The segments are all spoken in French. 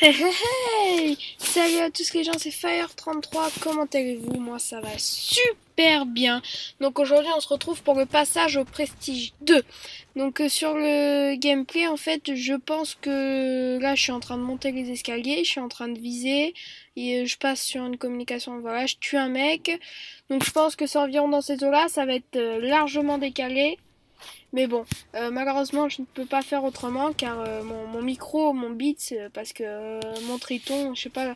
Hey hey hey! Salut à tous les gens, c'est Fire33, comment allez-vous? Moi ça va super bien. Donc aujourd'hui on se retrouve pour le passage au Prestige 2. Donc sur le gameplay en fait je pense que là je suis en train de monter les escaliers, je suis en train de viser et je passe sur une communication, voilà, je tue un mec. Donc je pense que c'est environ dans ces eaux là, ça va être largement décalé. Mais bon, malheureusement, je ne peux pas faire autrement car mon micro, mon beat, parce que mon triton, je sais pas,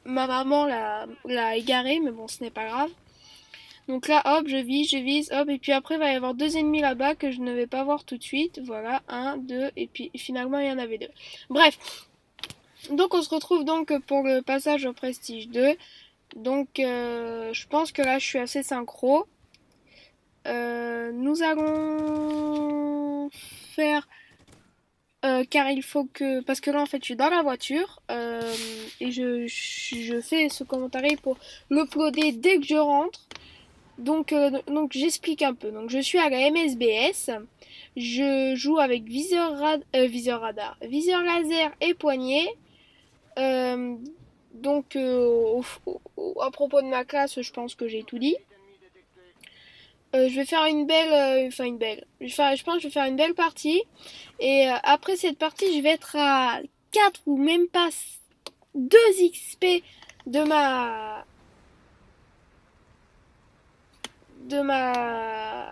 ma maman l'a égaré, mais bon, ce n'est pas grave. Donc là, hop, je vise, hop, et puis après, il va y avoir deux ennemis là-bas que je ne vais pas voir tout de suite. Voilà, un, deux, et puis finalement, il y en avait deux. Bref, donc on se retrouve donc pour le passage au Prestige 2. Donc, je pense que là, je suis assez synchro. Nous allons faire car il faut que parce que là en fait je suis dans la voiture et je fais ce commentaire pour l'uploader dès que je rentre. Donc j'explique un peu. Donc je suis à la MSBS, je joue avec viseur radar, viseur laser et poignet. Euh, à propos de ma classe, je pense que j'ai tout dit. Je vais faire une belle, enfin une belle. Je pense que je vais faire une belle partie. Et après cette partie, je vais être à 4 ou même pas 2 XP de ma de ma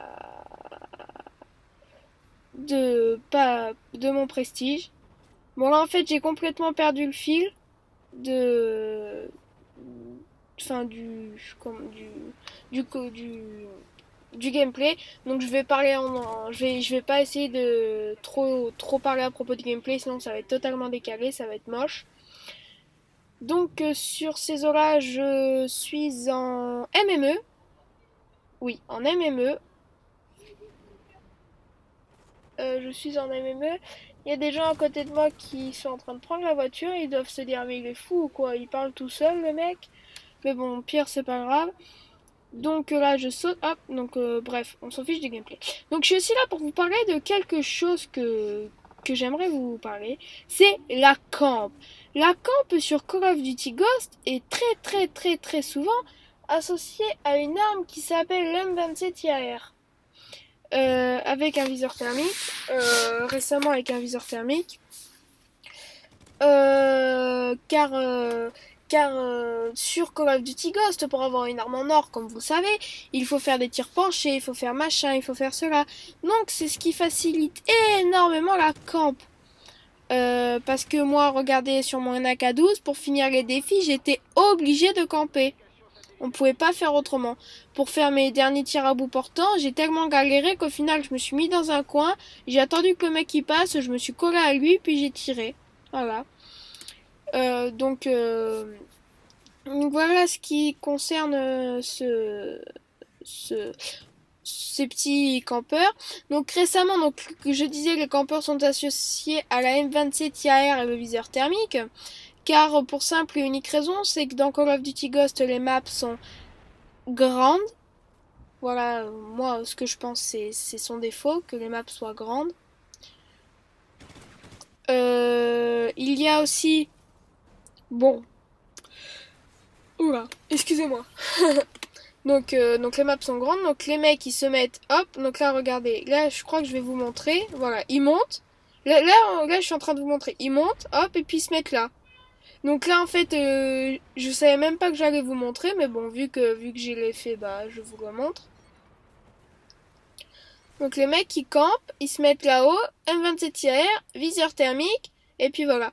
de pas de mon prestige. Bon là en fait, j'ai complètement perdu le fil de enfin du du gameplay. Donc je vais parler je vais pas essayer de trop parler à propos du gameplay, sinon ça va être totalement décalé, ça va être moche. Donc sur ces eaux-là, je suis en MME. Oui, en MME. Je suis en MME. Il y a des gens à côté de moi qui sont en train de prendre la voiture. Ils doivent se dire mais il est fou ou quoi? Il parle tout seul le mec. Mais bon, pire c'est pas grave. Donc là je saute, hop, donc bref, on s'en fiche du gameplay. Donc je suis aussi là pour vous parler de quelque chose que j'aimerais vous parler, c'est la camp. La camp sur Call of Duty Ghost est très souvent associée à une arme qui s'appelle l'M27IR. Avec un viseur thermique, récemment avec un viseur thermique, car sur Call of Duty Ghost, pour avoir une arme en or, comme vous savez, il faut faire des tirs penchés, il faut faire machin, il faut faire cela. Donc c'est ce qui facilite énormément la camp. Parce que moi, regardez sur mon AK-12, pour finir les défis, j'étais obligée de camper. On pouvait pas faire autrement. Pour faire mes derniers tirs à bout portant, j'ai tellement galéré qu'au final, je me suis mis dans un coin, j'ai attendu que le mec y passe, je me suis collé à lui, puis j'ai tiré. Voilà. Euh, donc, euh, donc voilà ce qui concerne ce, ces petits campeurs. Donc récemment, donc je disais, les campeurs sont associés à la M27 IAR et le viseur thermique. Car pour simple et unique raison, c'est que dans Call of Duty Ghost, les maps sont grandes. Voilà, moi, ce que je pense, c'est son défaut, que les maps soient grandes. Il y a aussi... Bon. Oula, excusez-moi. Donc les maps sont grandes, donc les mecs, ils se mettent... Hop, donc là, regardez. Là, je crois que je vais vous montrer. Voilà, ils montent. Là, je suis en train de vous montrer. Ils montent, hop, et puis ils se mettent là. Donc là, en fait, je savais même pas que j'allais vous montrer, mais bon, vu que j'ai l'ai fait, bah, je vous le montre. Donc les mecs ils campent, ils se mettent là-haut, M27IR, viseur thermique, et puis voilà.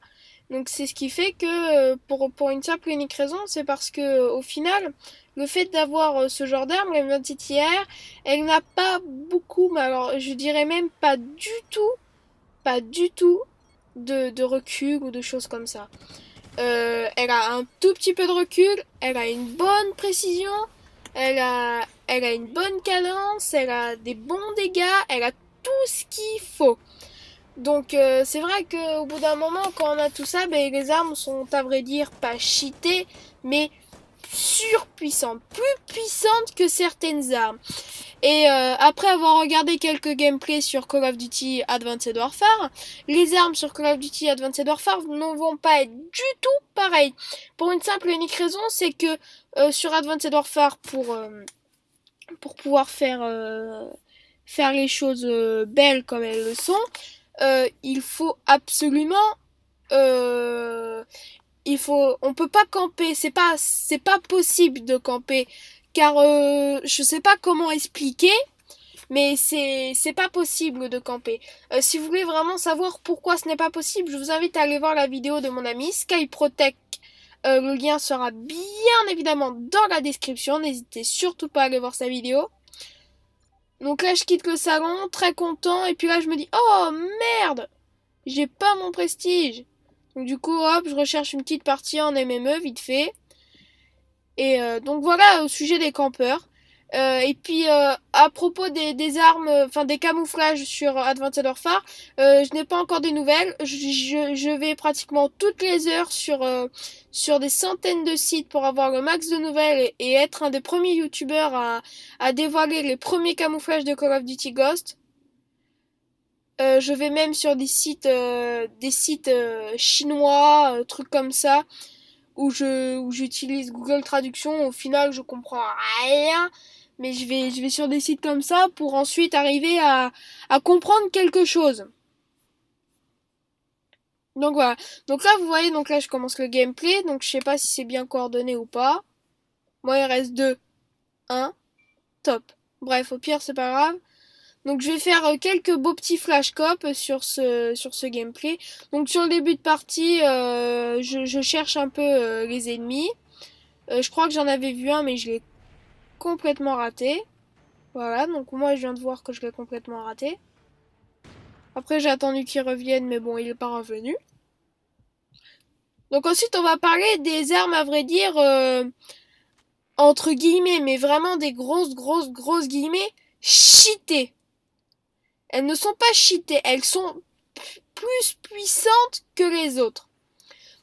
Donc c'est ce qui fait que pour une simple et unique raison, c'est parce que au final, le fait d'avoir ce genre d'arme, la M27IR, elle n'a pas beaucoup, mais alors je dirais même pas du tout de recul ou de choses comme ça. Elle a un tout petit peu de recul, elle a une bonne précision, elle a une bonne cadence, elle a des bons dégâts, elle a tout ce qu'il faut. Donc c'est vrai qu'au bout d'un moment, quand on a tout ça, ben, les armes sont à vrai dire pas cheatées, mais surpuissantes, plus puissantes que certaines armes. Et après avoir regardé quelques gameplays sur Call of Duty Advanced Warfare, les armes sur Call of Duty Advanced Warfare ne vont pas être du tout pareilles. Pour une simple et unique raison, c'est que sur Advanced Warfare, pour pouvoir faire les choses belles comme elles le sont, il faut absolument... on peut pas camper, c'est pas possible de camper, car je sais pas comment expliquer, mais c'est pas possible de camper. Si vous voulez vraiment savoir pourquoi ce n'est pas possible, je vous invite à aller voir la vidéo de mon ami Skyprotect. Le lien sera bien évidemment dans la description, n'hésitez surtout pas à aller voir sa vidéo. Donc là je quitte le salon, très content, et puis là je me dis, oh merde, j'ai pas mon prestige. Donc du coup hop, je recherche une petite partie en MME vite fait. Et donc voilà au sujet des campeurs. Et puis à propos des armes, enfin des camouflages sur Advanced Warfare, je n'ai pas encore des nouvelles. Je vais pratiquement toutes les heures sur des centaines de sites pour avoir le max de nouvelles et être un des premiers youtubeurs à dévoiler les premiers camouflages de Call of Duty Ghost. Je vais même sur des sites chinois, trucs comme ça, où j'utilise Google Traduction. Au final, je comprends rien, mais je vais sur des sites comme ça pour ensuite arriver à comprendre quelque chose. Donc voilà. Donc là, vous voyez, donc là, je commence le gameplay. Donc je sais pas si c'est bien coordonné ou pas. Moi, il reste 2, 1, top. Bref, au pire, c'est pas grave. Donc je vais faire quelques beaux petits flash cop sur ce gameplay. Donc sur le début de partie, je cherche un peu les ennemis. Je crois que j'en avais vu un, mais je l'ai complètement raté. Voilà, donc moi je viens de voir que je l'ai complètement raté. Après j'ai attendu qu'il revienne, mais bon, il est pas revenu. Donc ensuite on va parler des armes, à vrai dire, entre guillemets, mais vraiment des grosses guillemets, cheatées. Elles ne sont pas cheatées, elles sont plus puissantes que les autres.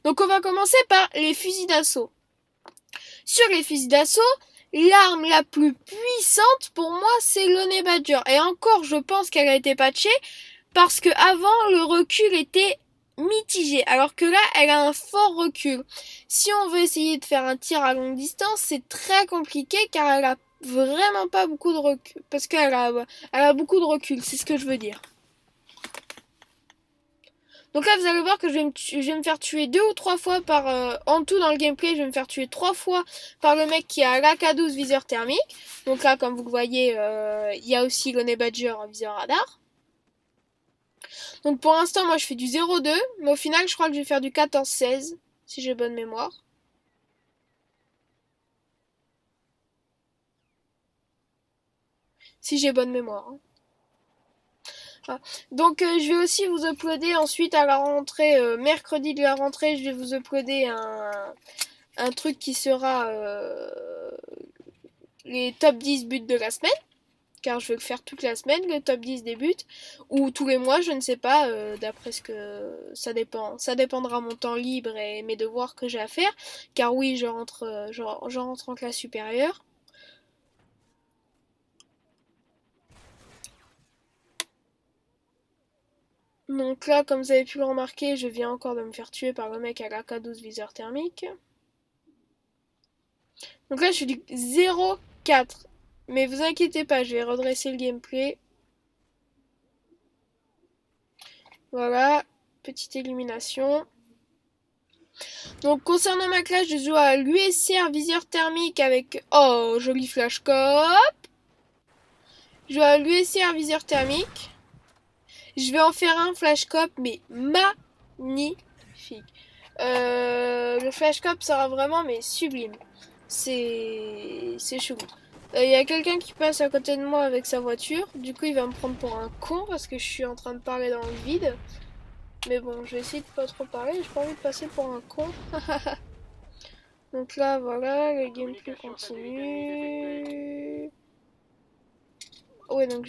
Donc on va commencer par les fusils d'assaut. Sur les fusils d'assaut, l'arme la plus puissante pour moi c'est l'Honey Badger. Et encore je pense qu'elle a été patchée parce que avant le recul était mitigé. Alors que là elle a un fort recul. Si on veut essayer de faire un tir à longue distance, c'est très compliqué car elle a vraiment pas beaucoup de recul. Parce qu'elle a beaucoup de recul, c'est ce que je veux dire. Donc là, vous allez voir que je vais me faire tuer 2 ou 3 fois par... en tout, dans le gameplay, je vais me faire tuer 3 fois par le mec qui a l'AK-12 viseur thermique. Donc là, comme vous le voyez, il y a aussi l'Honey Badger en viseur radar. Donc pour l'instant, moi, je fais du 0,2. Mais au final, je crois que je vais faire du 14-16, si j'ai bonne mémoire. Si j'ai bonne mémoire. Hein. Ah. Donc je vais aussi vous uploader ensuite à la rentrée, mercredi de la rentrée, je vais vous uploader un truc qui sera les top 10 buts de la semaine, car je vais le faire toute la semaine, le top 10 des buts, ou tous les mois, je ne sais pas, d'après ce que ça dépend. Ça dépendra mon temps libre et mes devoirs que j'ai à faire, car oui, je rentre en classe supérieure. Donc là, comme vous avez pu le remarquer, je viens encore de me faire tuer par le mec à l'AK-12 viseur thermique. Donc là, je suis du 0-4. Mais vous inquiétez pas, je vais redresser le gameplay. Voilà, petite élimination. Donc concernant ma classe, je joue à l'USR viseur thermique avec... Oh, joli flashcop. Je joue à l'USR viseur thermique. Je vais en faire un flashcop, mais magnifique. Le flashcop sera vraiment mais sublime. C'est chou. Il y a quelqu'un qui passe à côté de moi avec sa voiture. Du coup, il va me prendre pour un con parce que je suis en train de parler dans le vide. Mais bon, je vais essayer de pas trop parler. J'ai pas envie de passer pour un con. Donc là, voilà, le gameplay continue. Ouais, donc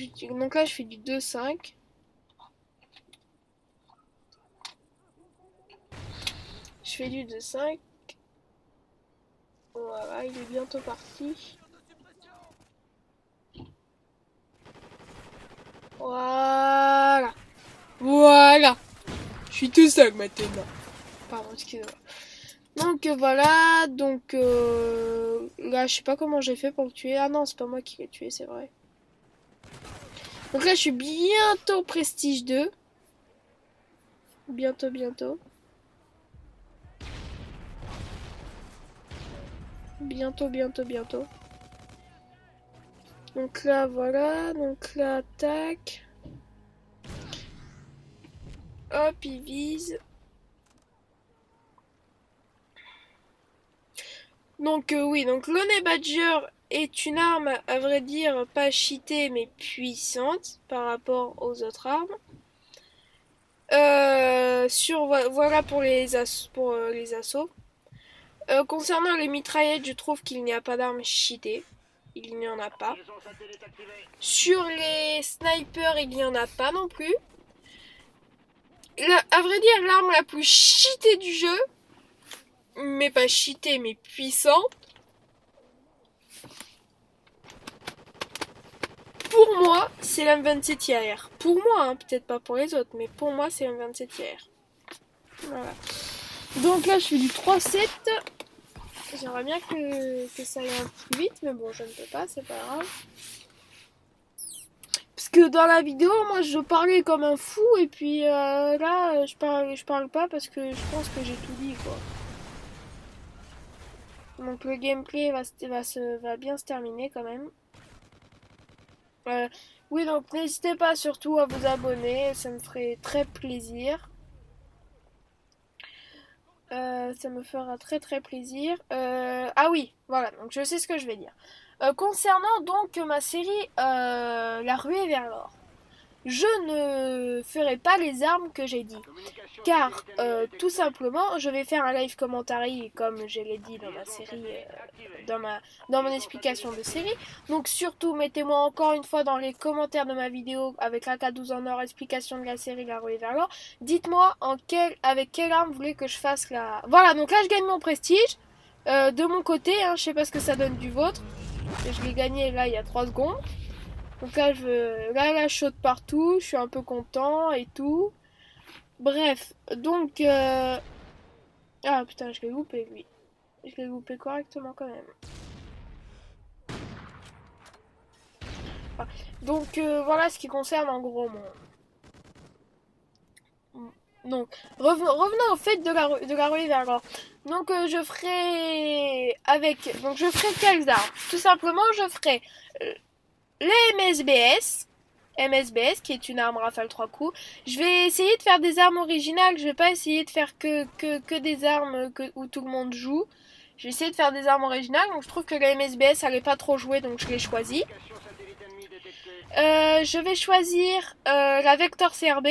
là, je fais du 2-5. Je fais du 2-5. Voilà, il est bientôt parti. Voilà. Voilà. Je suis tout seul maintenant. Pardon, excusez-moi. Donc voilà, donc là je sais pas comment j'ai fait pour le tuer. Ah non, c'est pas moi qui l'ai tué, c'est vrai. Donc là je suis bientôt prestige 2. Bientôt, bientôt. Bientôt, bientôt, bientôt. Donc là voilà, donc là tac. Hop, il vise. Donc oui, donc l'Honey Badger est une arme, à vrai dire, pas cheatée mais puissante par rapport aux autres armes. Voilà pour les assauts. Concernant les mitraillettes, je trouve qu'il n'y a pas d'armes cheatées. Il n'y en a pas. Sur les snipers, il n'y en a pas non plus. À vrai dire, l'arme la plus cheatée du jeu, mais pas cheatée, mais puissante, pour moi, c'est la M27 IAR. Pour moi, hein, peut-être pas pour les autres, mais pour moi, c'est la M27 IAR. Voilà. Donc là, je fais du 3-7. J'aimerais bien que ça aille un peu plus vite, mais bon, je ne peux pas, c'est pas grave. Parce que dans la vidéo, moi, je parlais comme un fou, et puis là, je parle pas parce que je pense que j'ai tout dit, quoi. Donc le gameplay va bien se terminer quand même. Oui, donc n'hésitez pas surtout à vous abonner, ça me ferait très plaisir. Ça me fera très très plaisir. Ah oui, voilà, donc je sais ce que je vais dire. Concernant donc ma série La ruée vers l'or, je ne ferai pas les armes que j'ai dit. Car tout simplement, je vais faire un live commentary comme je l'ai dit dans ma série, dans mon explication de série. Donc surtout, mettez-moi encore une fois dans les commentaires de ma vidéo avec la K12 en or, explication de la série La ruée vers l'or. Dites-moi avec quelle arme vous voulez que je fasse la... Voilà, donc là je gagne mon prestige. De mon côté, hein, je sais pas ce que ça donne du vôtre. Je l'ai gagné là il y a 3 secondes. Donc là je saute partout, je suis un peu content et tout. Bref, donc ah putain, je l'ai loupé lui. Je l'ai loupé correctement quand même. Enfin, donc voilà ce qui concerne en gros mon... Donc revenons au fait de la ruée vers l'or. Donc je ferai avec... Donc je ferai quelles armes? Tout simplement je ferai les MSBS qui est une arme rafale 3 coups. Je vais essayer de faire des armes originales. Je vais pas essayer de faire que des armes où tout le monde joue. Je vais essayer de faire des armes originales. Donc je trouve que la MSBS elle est pas trop jouée, donc je l'ai choisie. Je vais choisir la Vector CRB.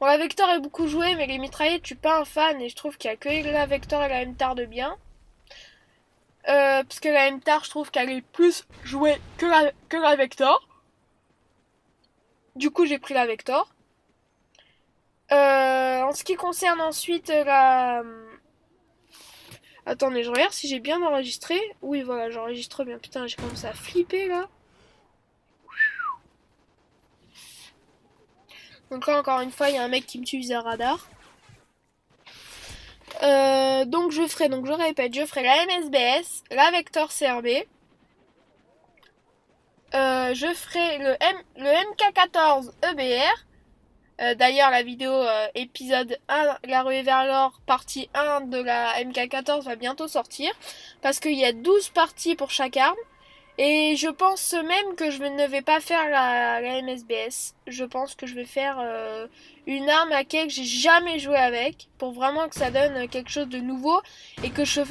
Bon, la Vector est beaucoup jouée, mais les mitraillettes, je suis pas un fan et je trouve qu'il y a que la Vector et la MTAR de bien. Parce que la MTAR, je trouve qu'elle est plus jouée que la Vector. Du coup, j'ai pris la Vector. En ce qui concerne ensuite la... Attendez, je regarde si j'ai bien enregistré. Oui, voilà, j'enregistre bien. Putain, j'ai commencé à flipper, là. Donc là, encore une fois, il y a un mec qui me tue via radar. Donc je répète, je ferai la MSBS, la Vector CRB. Je ferai le MK14 EBR. D'ailleurs, la vidéo épisode 1, la ruée vers l'or, partie 1 de la MK14 va bientôt sortir. Parce qu'il y a 12 parties pour chaque arme. Et je pense même que je ne vais pas faire la MSBS. Je pense que je vais faire une arme à laquelle j'ai jamais joué avec. Pour vraiment que ça donne quelque chose de nouveau. Et que je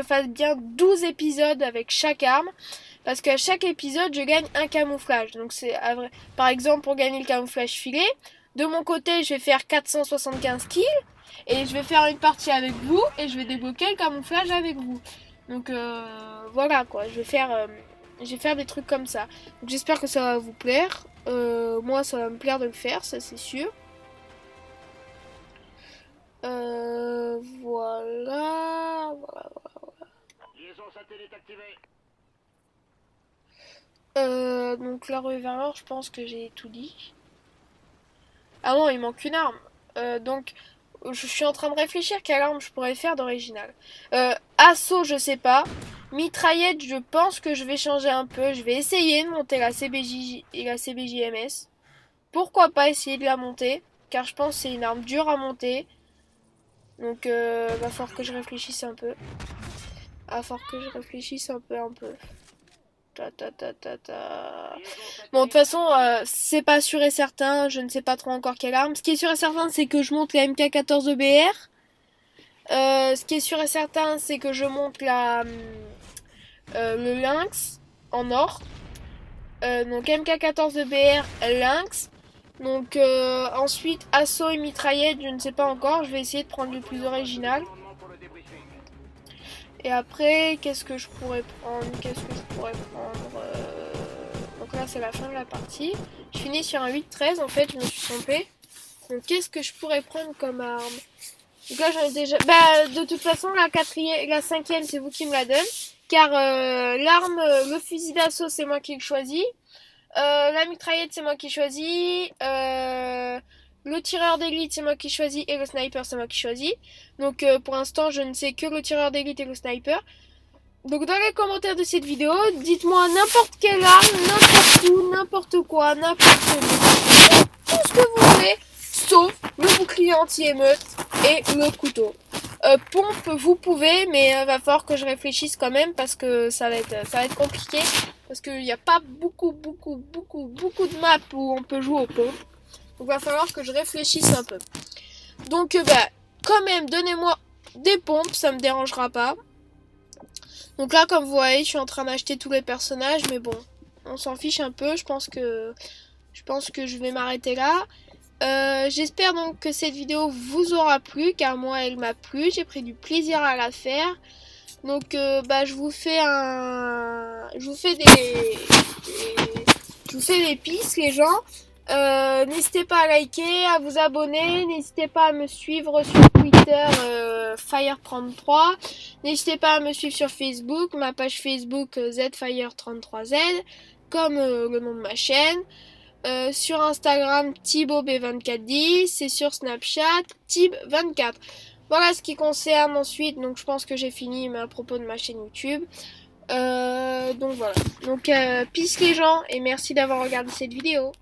fasse bien 12 épisodes avec chaque arme. Parce qu'à chaque épisode, je gagne un camouflage. Donc c'est par exemple, pour gagner le camouflage filet, de mon côté, je vais faire 475 kills. Et je vais faire une partie avec vous. Et je vais débloquer le camouflage avec vous. Donc voilà quoi. Je vais faire des trucs comme ça. Donc j'espère que ça va vous plaire. Moi, ça va me plaire de le faire, ça c'est sûr. Voilà. Liaison satellite activée. Donc la ruée vers l'or, je pense que j'ai tout dit. Ah non, il manque une arme. Donc, je suis en train de réfléchir quelle arme je pourrais faire d'original. Assaut, je sais pas. Mitraillette, je pense que je vais changer un peu. Je vais essayer de monter la CBJ et la CBJMS. Pourquoi pas essayer de la monter? Car je pense que c'est une arme dure à monter. Donc, va falloir que je réfléchisse un peu. Va falloir que je réfléchisse un peu. Bon, de toute façon, c'est pas sûr et certain. Je ne sais pas trop encore quelle arme. Ce qui est sûr et certain, c'est que je monte la MK14 EBR. Ce qui est sûr et certain, c'est que je monte le Lynx en or. Donc MK14 EBR, Lynx. Donc ensuite, assaut et mitraillette, je ne sais pas encore. Je vais essayer de prendre le plus original. Et après, qu'est-ce que je pourrais prendre? Donc là, c'est la fin de la partie. Je finis sur un 8-13, en fait, je me suis trompée. Donc qu'est-ce que je pourrais prendre comme arme? Donc là, j'en ai déjà... Bah, de toute façon, la cinquième, c'est vous qui me la donne. Car l'arme, le fusil d'assaut, c'est moi qui le choisis. La mitraillette, c'est moi qui choisis. Le tireur d'élite, c'est moi qui choisis. Et le sniper, c'est moi qui choisis. Donc pour l'instant, je ne sais que le tireur d'élite et le sniper. Donc dans les commentaires de cette vidéo, dites-moi n'importe quelle arme, n'importe où, n'importe quoi, n'importe où. Tout ce que vous voulez, sauf le bouclier anti-émeute et le couteau. Pompe, vous pouvez, mais va falloir que je réfléchisse quand même parce que ça va être compliqué. Parce qu'il n'y a pas beaucoup de maps où on peut jouer aux pompes. Donc va falloir que je réfléchisse un peu. Donc quand même, donnez-moi des pompes, ça me dérangera pas. Donc là, comme vous voyez, je suis en train d'acheter tous les personnages, mais bon, on s'en fiche un peu. Je pense que je vais m'arrêter là. J'espère donc que cette vidéo vous aura plu, car moi elle m'a plu, j'ai pris du plaisir à la faire. Donc je vous fais des pistes les gens. N'hésitez pas à liker, à vous abonner, n'hésitez pas à me suivre sur Twitter Fire33, n'hésitez pas à me suivre sur Facebook, ma page Facebook ZFire33Z, comme le nom de ma chaîne. Sur Instagram ThibauB2410 et sur Snapchat Thib24. Voilà ce qui concerne ensuite, donc je pense que j'ai fini à propos de ma chaîne YouTube. Donc voilà. Donc peace les gens et merci d'avoir regardé cette vidéo.